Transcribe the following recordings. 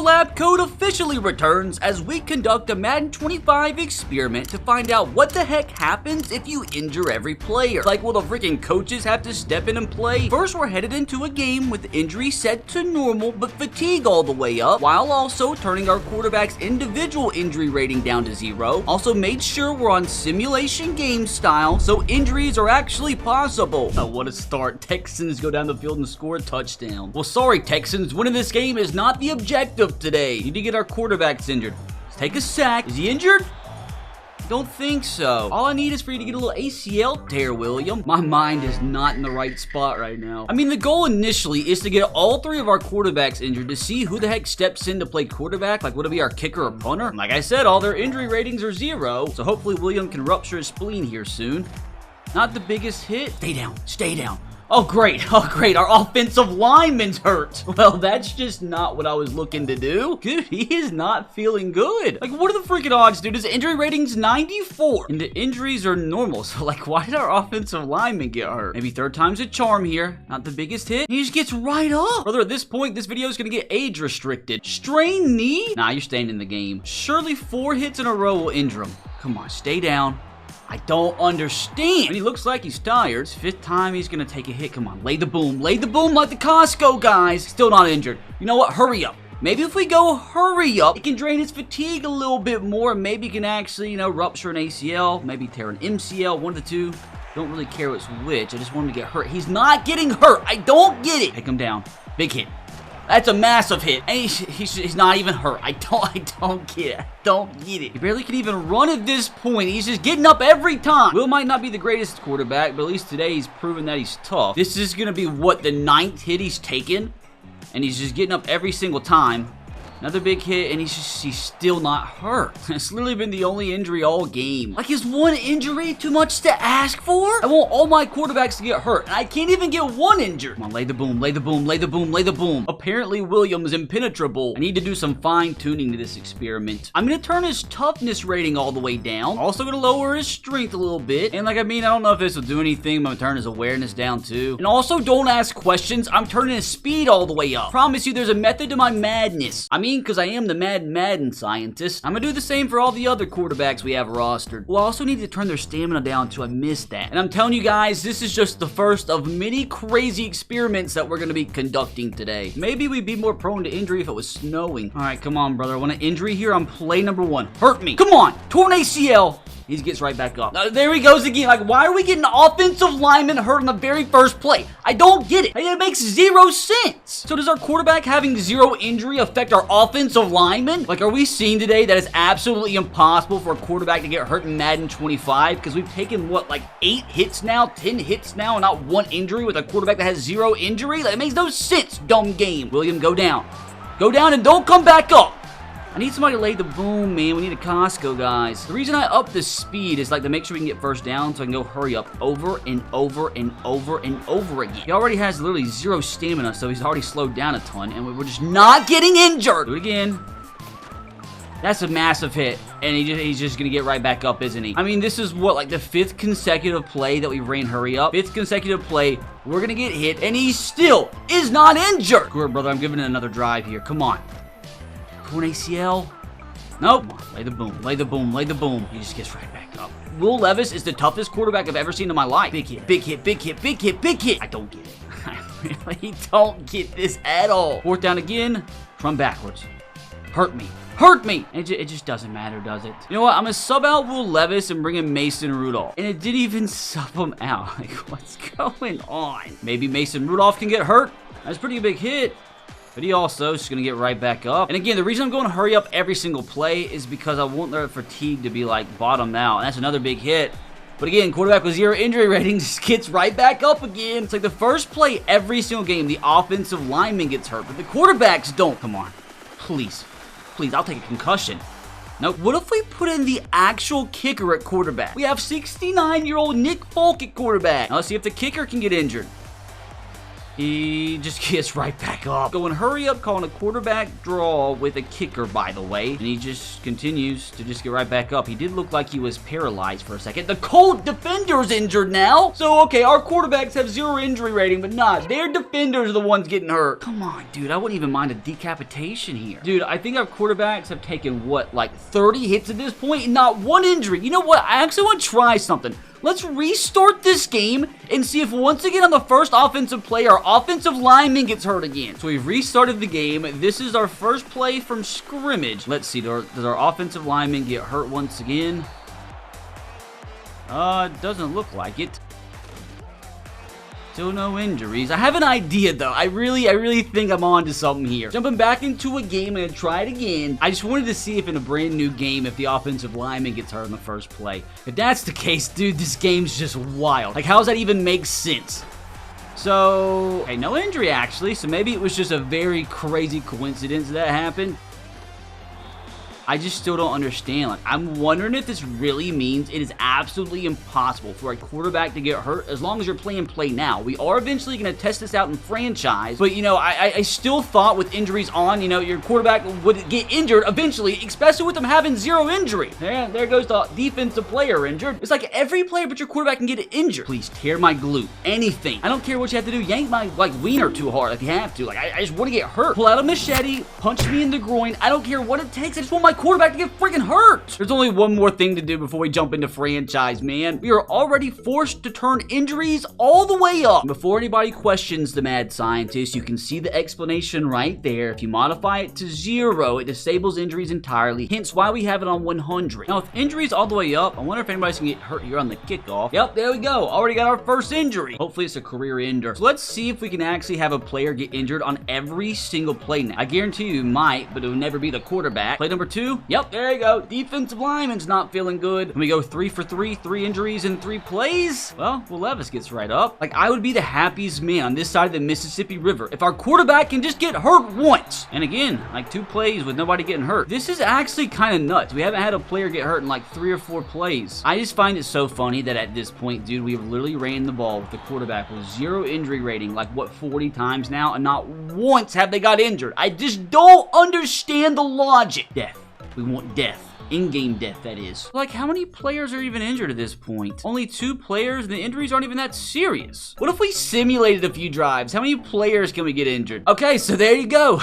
lab coat officially returns as we conduct a Madden 25 experiment to find out what the heck happens if you injure every player. Like, will the freaking coaches have to step in and play? First, we're headed into a game with injury set to normal but fatigue all the way up, while also turning our quarterback's individual injury rating down to 0. Also made sure we're on simulation game style, so injuries are actually possible. Oh, what a start. Texans go down the field and score a touchdown. Well, sorry, Texans. Winning this game is not the objective today. Need to get our quarterbacks injured. Let's take a sack. Is he injured? Don't think so. All I need is for you to get a little ACL tear, William. My mind is not in the right spot right now. I mean, the goal initially is to get all 3 of our quarterbacks injured to see who the heck steps in to play quarterback. Like, would it be our kicker or punter? Like I said, all their injury ratings are 0, so hopefully William can rupture his spleen here soon. Not the biggest hit. Stay down. Stay down. Oh, great. Oh, great. Our offensive lineman's hurt. Well, that's just not what I was looking to do. Dude, he is not feeling good. Like, what are the freaking odds, dude? His injury rating's 94. And the injuries are normal. So, like, why did our offensive lineman get hurt? Maybe third time's a charm here. Not the biggest hit. He just gets right up. Brother, at this point, this video is going to get age restricted. Strained knee? Nah, you're staying in the game. Surely 4 hits in a row will injure him. Come on, stay down. I don't understand. And he looks like he's tired. It's 5th time he's gonna take a hit. Come on, lay the boom. Lay the boom like the Costco guys. Still not injured. You know what? Hurry up. Maybe if we go hurry up, it can drain his fatigue a little bit more. Maybe he can actually, rupture an ACL. Maybe tear an MCL. One of the two. Don't really care which. I just want him to get hurt. He's not getting hurt. I don't get it. Take him down. Big hit. That's a massive hit. And he's not even hurt. I don't get it. I don't get it. He barely can even run at this point. He's just getting up every time. Will might not be the greatest quarterback, but at least today he's proven that he's tough. This is going to be, what, the 9th hit he's taken? And he's just getting up every single time. Another big hit, and he's still not hurt. It's literally been the only injury all game. Like, is one injury too much to ask for? I want all my quarterbacks to get hurt, and I can't even get one injured. Come on, lay the boom, lay the boom, lay the boom, lay the boom. Apparently, William's impenetrable. I need to do some fine-tuning to this experiment. I'm gonna turn his toughness rating all the way down. Also gonna lower his strength a little bit. And, I don't know if this will do anything, but I'm gonna turn his awareness down, too. And also, don't ask questions. I'm turning his speed all the way up. Promise you, there's a method to my madness. Because I am the Madden scientist. I'm gonna do the same for all the other quarterbacks we have rostered. We'll also need to turn their stamina down too. I missed that. And I'm telling you guys, this is just the first of many crazy experiments that we're gonna be conducting today. Maybe we'd be more prone to injury if it was snowing. Alright, come on, brother. I want an injury here on play number 1. Hurt me. Come on. Torn ACL. He gets right back up. There he goes again. Like, why are we getting offensive lineman hurt on the very first play? I don't get it. It makes 0 sense. So does our quarterback having 0 injury affect our offensive lineman? Like, are we seeing today that it's absolutely impossible for a quarterback to get hurt in Madden 25? Because we've taken, what, like 8 hits now, 10 hits now, and not 1 injury with a quarterback that has 0 injury? Like, it makes no sense, dumb game. William, go down. Go down and don't come back up. I need somebody to lay the boom, man. We need a Costco, guys. The reason I up the speed is like to make sure we can get first down so I can go hurry up over and over and over and over again. He already has literally 0 stamina, so he's already slowed down a ton, and we're just not getting injured. Do it again. That's a massive hit, and he's just gonna get right back up, isn't he? I mean, this is what, like the 5th consecutive play that we ran hurry up. 5th consecutive play. We're gonna get hit, and he still is not injured. Good, brother. I'm giving it another drive here. Come on. Torn ACL? Nope. Come on, lay the boom, lay the boom, lay the boom. He just gets right back up. Will Levis is the toughest quarterback I've ever seen in my life. Big hit, big hit, big hit, big hit, big hit. I don't get it. I really don't get this at all. 4th down again. Run backwards. Hurt me. Hurt me! It just doesn't matter, does it? You know what? I'm gonna sub out Will Levis and bring in Mason Rudolph. And it didn't even sub him out. Like, what's going on? Maybe Mason Rudolph can get hurt. That's a pretty big hit. But he also is going to get right back up. And again, the reason I'm going to hurry up every single play is because I want their fatigue to be, like, bottomed out. And that's another big hit. But again, quarterback with 0 injury ratings just gets right back up again. It's like the first play every single game, the offensive lineman gets hurt, but the quarterbacks don't. Come on. Please. Please, I'll take a concussion. Nope. What if we put in the actual kicker at quarterback? We have 69-year-old Nick Folk at quarterback. Now let's see if the kicker can get injured. He just gets right back up. Going hurry up, calling a quarterback draw with a kicker, by the way. And he just continues to just get right back up. He did look like he was paralyzed for a second. The Colt defender's injured now. So, okay, our quarterbacks have 0 injury rating, but nah, their defenders are the ones getting hurt. Come on, dude. I wouldn't even mind a decapitation here. Dude, I think our quarterbacks have taken, what, like 30 hits at this point and not 1 injury. You know what? I actually want to try something. Let's restart this game and see if once again on the first offensive play, our offensive lineman gets hurt again. So we've restarted the game. This is our first play from scrimmage. Let's see, does our offensive lineman get hurt once again? Doesn't look like it. Still no injuries. I have an idea though. I really think I'm on to something here. Jumping back into a game, I'm gonna try it again. I just wanted to see if in a brand new game, if the offensive lineman gets hurt in the first play. If that's the case, dude, this game's just wild. Like, how does that even make sense? So, hey, no injury actually, so maybe it was just a very crazy coincidence that happened. I just still don't understand. Like, I'm wondering if this really means it is absolutely impossible for a quarterback to get hurt as long as you're playing play now. We are eventually going to test this out in franchise, but, you know, I still thought with injuries on, you know, your quarterback would get injured eventually, especially with them having 0 injury. There goes the defensive player injured. It's like every player but your quarterback can get injured. Please tear my glute. Anything. I don't care what you have to do. Yank my, like, wiener too hard if you have to. Like, I just want to get hurt. Pull out a machete, punch me in the groin. I don't care what it takes. I just want my quarterback to get freaking hurt. There's only one more thing to do before we jump into franchise, man. We are already forced to turn injuries all the way up. Before anybody questions the mad scientist, you can see the explanation right there. If you modify it to 0, it disables injuries entirely, hence why we have it on 100. Now, with injuries all the way up, I wonder if anybody's gonna get hurt here on the kickoff. Yep, there we go. Already got our first injury. Hopefully it's a career ender. So let's see if we can actually have a player get injured on every single play now. I guarantee you might, but it will never be the quarterback. Play number 2. Yep. There you go. Defensive lineman's not feeling good. Can we go 3 for 3? 3 injuries in 3 plays? Well, Will Levis gets right up. Like, I would be the happiest man on this side of the Mississippi River if our quarterback can just get hurt once. And again, like 2 plays with nobody getting hurt. This is actually kind of nuts. We haven't had a player get hurt in like 3 or 4 plays. I just find it so funny that at this point, dude, we've literally ran the ball with the quarterback with 0 injury rating, like what, 40 times now, and not once have they got injured. I just don't understand the logic. Death. We want death. In-game death, that is. Like, how many players are even injured at this point? Only 2 players, and the injuries aren't even that serious. What if we simulated a few drives? How many players can we get injured? Okay, so there you go.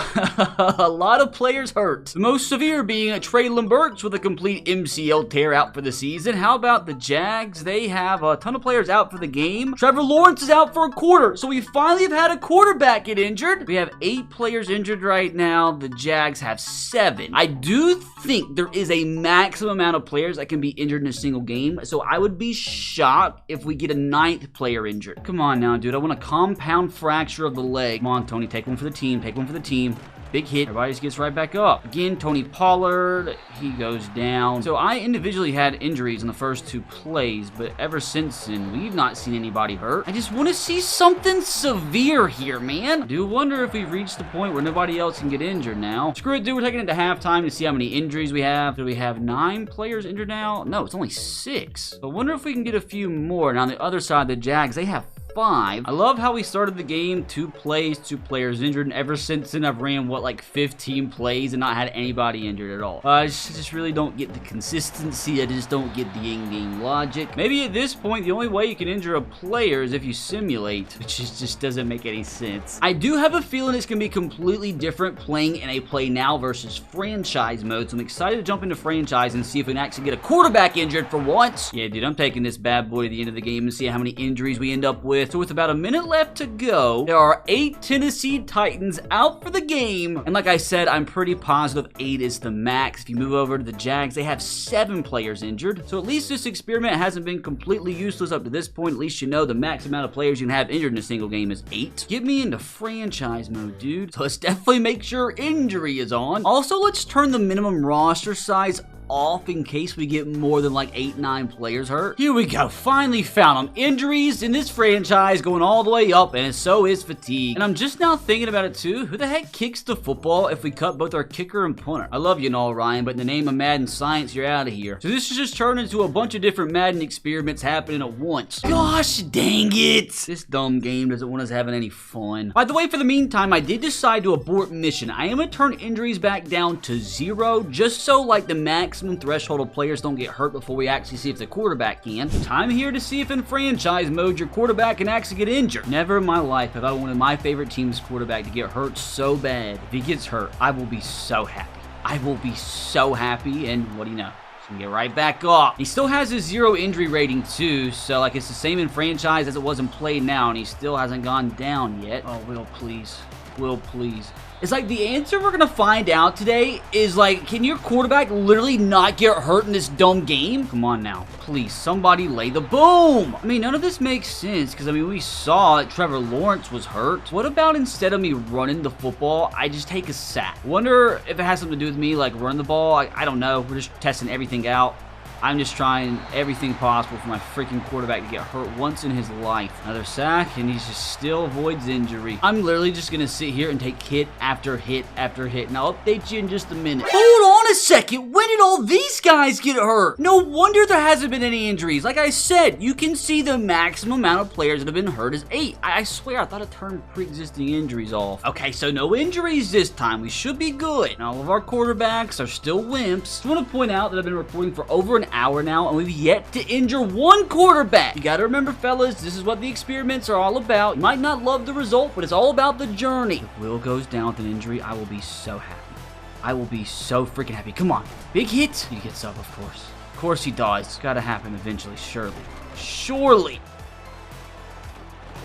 A lot of players hurt. The most severe being Traylon Burks with a complete MCL tear out for the season. How about the Jags? They have a ton of players out for the game. Trevor Lawrence is out for a quarter, so we finally have had a quarterback get injured. We have 8 players injured right now. The Jags have 7. I do think there is a maximum amount of players that can be injured in a single game, so I would be shocked if we get a 9th player injured. Come on now, dude. I want a compound fracture of the leg. Come on, Tony. Take one for the team. Take one for the team. Big hit. Everybody just gets right back up. Again, Tony Pollard, he goes down. So I individually had injuries in the first 2 plays, but ever since then, we've not seen anybody hurt. I just want to see something severe here, man. I do wonder if we've reached the point where nobody else can get injured now. Screw it, dude. We're taking it to halftime to see how many injuries we have. Do we have 9 players injured now? No, it's only 6. I wonder if we can get a few more. Now, on the other side, the Jags, they have 5. I love how we started the game, 2 plays, 2 players injured, and ever since then I've ran, what, like 15 plays and not had anybody injured at all. I just really don't get the consistency. I just don't get the in-game logic. Maybe at this point, the only way you can injure a player is if you simulate, which just doesn't make any sense. I do have a feeling it's going to be completely different playing in a play now versus franchise mode, so I'm excited to jump into franchise and see if we can actually get a quarterback injured for once. Yeah, dude, I'm taking this bad boy to the end of the game and see how many injuries we end up with. So with about a minute left to go, there are 8 Tennessee Titans out for the game. And like I said, I'm pretty positive 8 is the max. If you move over to the Jags, they have 7 players injured. So at least this experiment hasn't been completely useless up to this point. At least you know the max amount of players you can have injured in a single game is 8. Get me into franchise mode, dude. So let's definitely make sure injury is on. Also, let's turn the minimum roster size off in case we get more than like 8-9 players hurt. Here we go. Finally found them. Injuries in this franchise going all the way up, and so is fatigue. And I'm just now thinking about it too. Who the heck kicks the football if we cut both our kicker and punter? I love you and all, Ryan, but in the name of Madden Science, you're out of here. So this is just turned into a bunch of different Madden experiments happening at once. Gosh dang it! This dumb game doesn't want us having any fun. By the way, for the meantime, I did decide to abort mission. I am gonna turn injuries back down to 0, just so like the maximum threshold of players don't get hurt before we actually see if the quarterback can. Time here to see if in franchise mode your quarterback can actually get injured. Never in my life have I wanted my favorite team's quarterback to get hurt so bad. If he gets hurt, I will be so happy. I will be so happy, and what do you know? He's gonna get right back off. He still has his 0 injury rating too, so like it's the same in franchise as it was in play now, and he still hasn't gone down yet. Oh, Will, please. Will, please. It's like the answer we're gonna find out today is like, can your quarterback literally not get hurt in this dumb game? Come on now, please, somebody lay the boom. I mean, none of this makes sense because I mean, we saw that Trevor Lawrence was hurt. What about instead of me running the football, I just take a sack? Wonder if it has something to do with me like running the ball. I don't know. We're just testing everything out. I'm just trying everything possible for my freaking quarterback to get hurt once in his life. Another sack, and he just still avoids injury. I'm literally just going to sit here and take hit after hit after hit, and I'll update you in just a minute. Hold on a second. When did all these guys get hurt? No wonder there hasn't been any injuries. Like I said, you can see the maximum amount of players that have been hurt is 8. I swear, I thought it turned pre-existing injuries off. Okay, so no injuries this time. We should be good. And all of our quarterbacks are still wimps. I want to point out that I've been reporting for over an hour now, and we've yet to injure one quarterback. You gotta remember, fellas, this is what the experiments are all about. You might not love the result, but it's all about the journey. If Will goes down with an injury, I will be so happy. I will be so freaking happy. Come on. Big hit. He gets up, of course. Of course he does. It's gotta happen eventually, surely. Surely.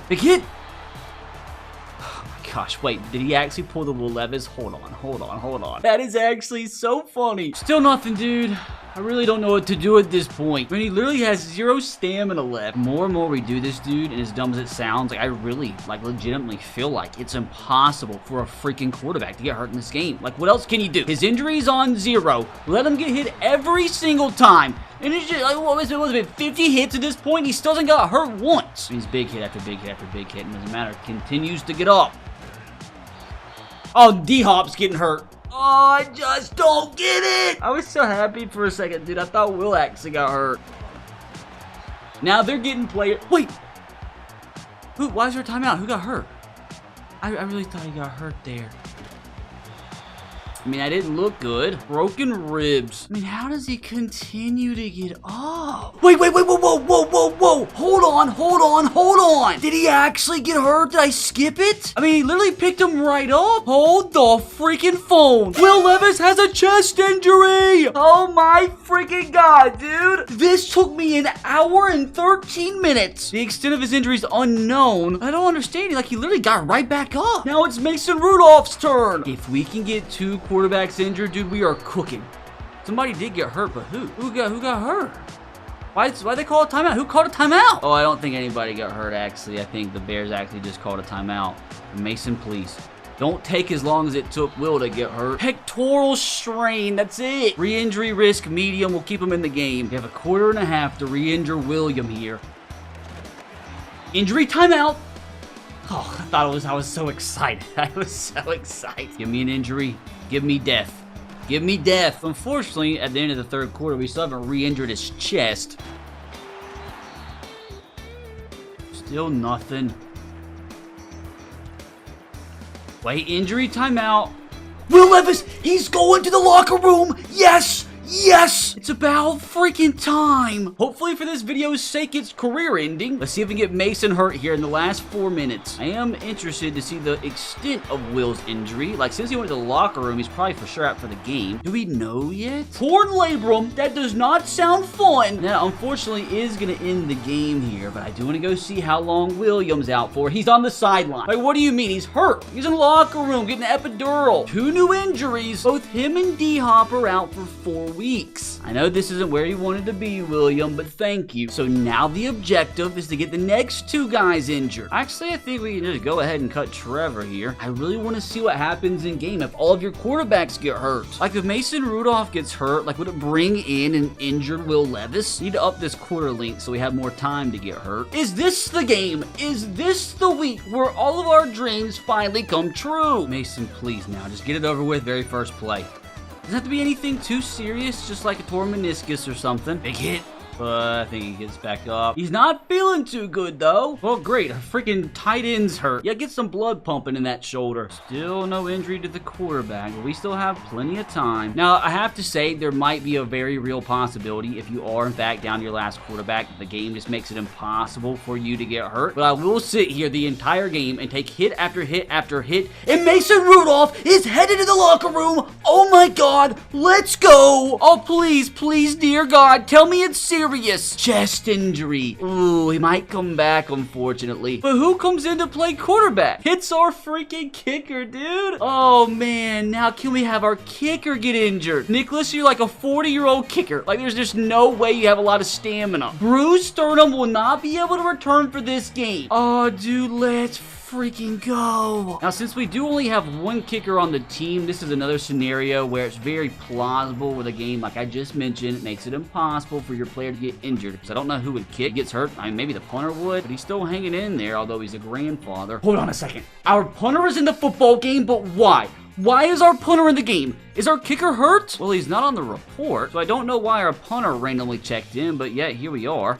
Big hit. Gosh, wait, did he actually pull the Will Levis? Hold on. That is actually so funny. Still nothing, dude. I really don't know what to do at this point. I mean, he literally has 0 stamina left. More and more we do this, dude, and as dumb as it sounds, like, I really, like, legitimately feel like it's impossible for a freaking quarterback to get hurt in this game. Like, what else can you do? His injury's on 0. Let him get hit every single time. And it's just, like, what was it, 50 hits at this point? He still hasn't got hurt once. He's big hit after big hit after big hit, and doesn't matter. Continues to get up. Oh, D-Hop's getting hurt. Oh, I just don't get it. I was so happy for a second, dude. I thought Will actually got hurt. Now they're getting players. Wait. Why is there a timeout? Who got hurt? I really thought he got hurt there. I mean, I didn't look good. Broken ribs. I mean, how does he continue to get up? Wait, whoa. Hold on. Did he actually get hurt? Did I skip it? I mean, he literally picked him right up. Hold the freaking phone. Will Levis has a chest injury. Oh my freaking God, dude. This took me an hour and 13 minutes. The extent of his injury is unknown. I don't understand. Like, he literally got right back up. Now it's Mason Rudolph's turn. If we can get 2 quarterbacks injured, dude, we are cooking. Somebody did get hurt, but who? Who got hurt? Why'd they call a timeout? Who called a timeout? Oh, I don't think anybody got hurt, actually. I think the Bears actually just called a timeout. Mason, please. Don't take as long as it took Will to get hurt. Pectoral strain, that's it. Re-injury risk medium, we'll keep him in the game. We have a quarter and a half to re-injure William here. Injury timeout. Oh, I was so excited. I was so excited. Give me an injury. Give me death. Give me death. Unfortunately, at the end of the 3rd quarter, we still haven't re-injured his chest. Still nothing. Wait, injury timeout. Will Levis, he's going to the locker room. Yes! Yes! It's about freaking time. Hopefully for this video's sake, it's career ending. Let's see if we can get Mason hurt here in the last 4 minutes. I am interested to see the extent of Will's injury. Like, since he went to the locker room, he's probably for sure out for the game. Do we know yet? Torn labrum. That does not sound fun. That unfortunately is going to end the game here, but I do want to go see how long William's out for. He's on the sideline. Like, what do you mean? He's hurt. He's in the locker room getting an epidural. 2 new injuries. Both him and D-Hop are out for 4 weeks. weeks. I know this isn't where you wanted to be, William, but thank you. So now the objective is to get the next 2 guys injured. Actually, I think we can just go ahead and cut Trevor here. I really want to see what happens in game if all of your quarterbacks get hurt. Like if Mason Rudolph gets hurt, like would it bring in an injured Will Levis? Need to up this quarter length so we have more time to get hurt. Is this the game? Is this the week where all of our dreams finally come true? Mason, please now, just get it over with very first play. Doesn't have to be anything too serious, just like a torn meniscus or something. Big hit. But I think he gets back up. He's not feeling too good, though. Well, great. Our freaking tight end's hurt. Yeah, get some blood pumping in that shoulder. Still no injury to the quarterback, but we still have plenty of time. Now, I have to say, there might be a very real possibility if you are, in fact, down to your last quarterback. The game just makes it impossible for you to get hurt. But I will sit here the entire game and take hit after hit after hit. And Mason Rudolph is headed to the locker room. Oh, my God. Let's go. Oh, please, please, dear God, tell me it's serious. Chest injury. Ooh, he might come back, unfortunately. But who comes in to play quarterback? It's our freaking kicker, dude. Oh, man. Now, can we have our kicker get injured? Nicholas, you're like a 40-year-old kicker. Like, there's just no way you have a lot of stamina. Bruce Sternum will not be able to return for this game. Oh, dude, let's freaking go. Now, since we do only have 1 kicker on the team, this is another scenario where it's very plausible with a game, like I just mentioned, it makes it impossible for your player to get injured. Because I don't know who would kick, gets hurt. I mean, maybe the punter would, but he's still hanging in there, although he's a grandfather. Hold on a second. Our punter is in the football game, but why? Why is our punter in the game? Is our kicker hurt? Well, he's not on the report, so I don't know why our punter randomly checked in, but yeah, here we are.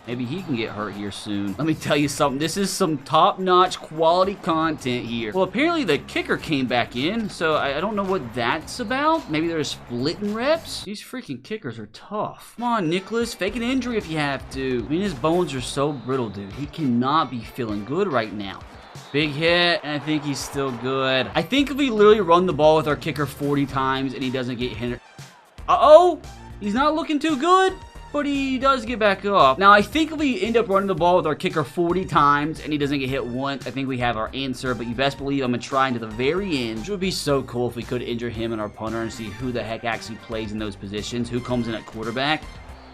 Maybe he can get hurt here soon. Let me tell you something. This is some top-notch quality content here. Well, apparently the kicker came back in, so I don't know what that's about. Maybe they're splitting reps? These freaking kickers are tough. Come on, Nicholas. Fake an injury if you have to. I mean, his bones are so brittle, dude. He cannot be feeling good right now. Big hit, and I think he's still good. I think if we literally run the ball with our kicker 40 times and he doesn't get hit... Uh-oh! He's not looking too good. But he does get back up. Now, I think if we end up running the ball with our kicker 40 times and he doesn't get hit once, I think we have our answer. But you best believe I'm going to try into the very end. It would be so cool if we could injure him and our punter and see who the heck actually plays in those positions. Who comes in at quarterback.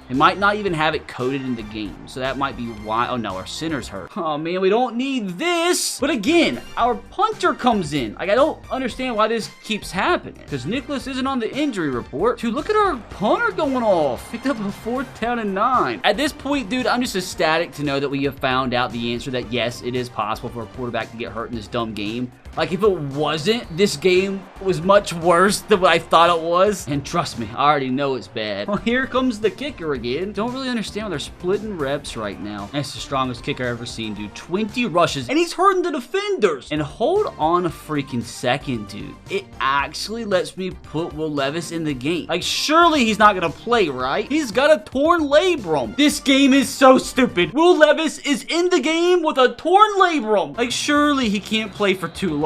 They might not even have it coded in the game, so that might be why. Oh no, our center's hurt. Oh man, we don't need this. But again, our punter comes in. Like, I don't understand why this keeps happening, because Nicholas isn't on the injury report. Dude, look at our punter going off. Picked up a 4th down and 9. At this point, dude, I'm just ecstatic to know that we have found out the answer that yes, it is possible for a quarterback to get hurt in this dumb game. Like, if it wasn't, this game was much worse than what I thought it was. And trust me, I already know it's bad. Well, here comes the kicker again. Don't really understand why they're splitting reps right now. That's the strongest kicker I've ever seen, dude. 20 rushes, and he's hurting the defenders. And hold on a freaking second, dude. It actually lets me put Will Levis in the game. Like, surely he's not gonna play, right? He's got a torn labrum. This game is so stupid. Will Levis is in the game with a torn labrum. Like, surely he can't play for too long.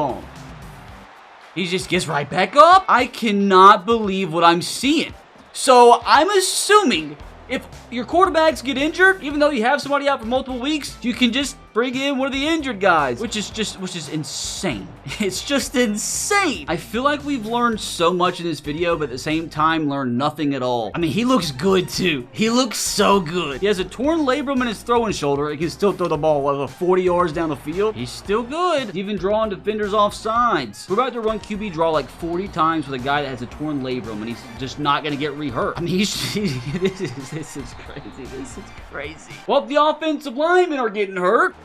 He just gets right back up. I cannot believe what I'm seeing. So I'm assuming if your quarterbacks get injured, even though you have somebody out for multiple weeks, you can just bring in one of the injured guys, which is insane. It's just insane. I feel like we've learned so much in this video, but at the same time, learned nothing at all. I mean, he looks good too. He looks so good. He has a torn labrum in his throwing shoulder. He can still throw the ball 40 yards down the field. He's still good. He's even drawing defenders off sides. We're about to run QB draw like 40 times with a guy that has a torn labrum, and he's just not gonna get re-hurt. I mean, this is crazy. This is crazy. Well, the offensive linemen are getting hurt.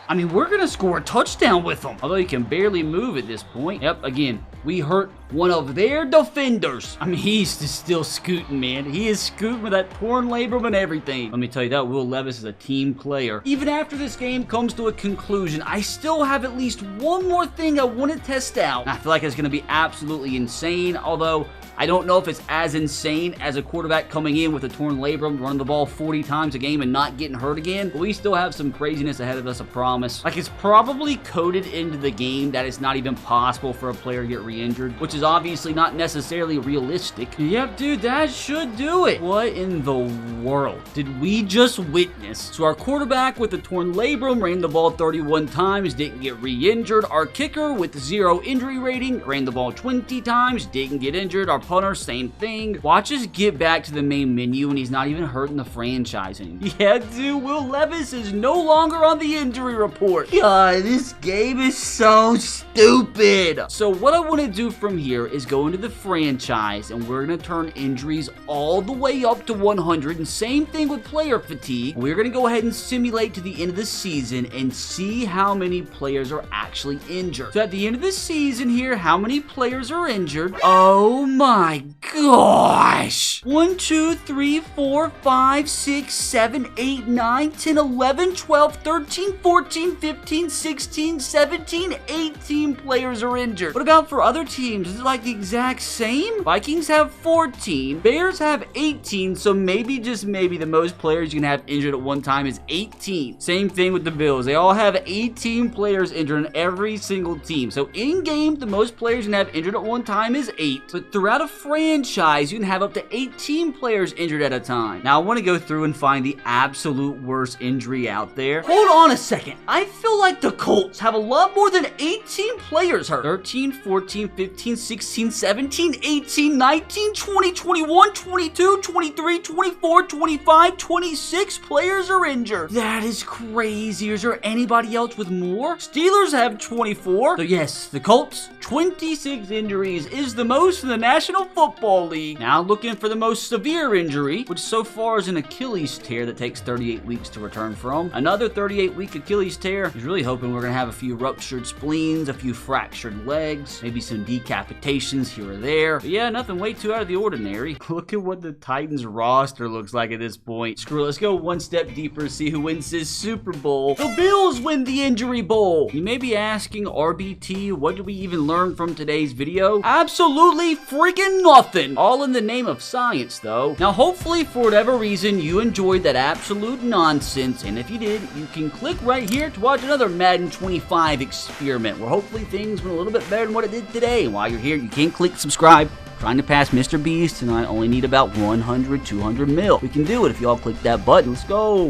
I mean, we're going to score a touchdown with them. Although he can barely move at this point. Yep, again, we hurt one of their defenders. I mean, he's just still scooting, man. He is scooting with that torn labrum and everything. Let me tell you that Will Levis is a team player. Even after this game comes to a conclusion, I still have at least one more thing I want to test out. I feel like it's going to be absolutely insane, although I don't know if it's as insane as a quarterback coming in with a torn labrum, running the ball 40 times a game and not getting hurt again. But we still have some craziness ahead of us, I promise. promise. Like, it's probably coded into the game that it's not even possible for a player to get re-injured, which is obviously not necessarily realistic. Yep, dude, that should do it. What in the world did we just witness? So our quarterback with a torn labrum ran the ball 31 times, didn't get re-injured. Our kicker with 0 injury rating ran the ball 20 times, didn't get injured. Our punter, same thing. Watch us get back to the main menu and he's not even hurting the franchise anymore. Yeah, dude, Will Levis is no longer on the injury report. God, this game is so stupid. So what I want to do from here is go into the franchise and we're going to turn injuries all the way up to 100. And same thing with player fatigue. We're going to go ahead and simulate to the end of the season and see how many players are actually injured. So at the end of the season here, how many players are injured? Oh my gosh. 1, 2, 3, 4, 5, 6, 7, 8, 9, 10, 11, 12, 13, 14, 15, 16, 17, 18 players are injured. What about for other teams? Is it like the exact same? Vikings have 14. Bears have 18. So maybe, just maybe, the most players you can have injured at one time is 18. Same thing with the Bills. They all have 18 players injured in every single team. So in-game, the most players you can have injured at one time is 8. But throughout a franchise, you can have up to 18 players injured at a time. Now, I want to go through and find the absolute worst injury out there. Hold on a second. I feel like the Colts have a lot more than 18 players hurt. 13, 14, 15, 16, 17, 18, 19, 20, 21, 22, 23, 24, 25, 26 players are injured. That is crazy. Is there anybody else with more? Steelers have 24. So yes, the Colts, 26 injuries is the most in the National Football League. Now looking for the most severe injury, which so far is an Achilles tear that takes 38 weeks to return from. Another 38-week Achilles tear. He's really hoping we're going to have a few ruptured spleens, a few fractured legs, maybe some decapitations here or there. But yeah, nothing way too out of the ordinary. Look at what the Titans roster looks like at this point. Screw it, let's go one step deeper, see who wins this Super Bowl. The Bills win the Injury Bowl. You may be asking, RBT, what did we even learn from today's video? Absolutely freaking nothing. All in the name of science, though. Now, hopefully, for whatever reason, you enjoyed that absolute nonsense, and if you did, you can click right here to watch another Madden 25 experiment, where hopefully things went a little bit better than what it did today. And while you're here, you can click subscribe. Trying to pass Mr. Beast, and I only need about 100, 200 mil. We can do it if y'all click that button. Let's go.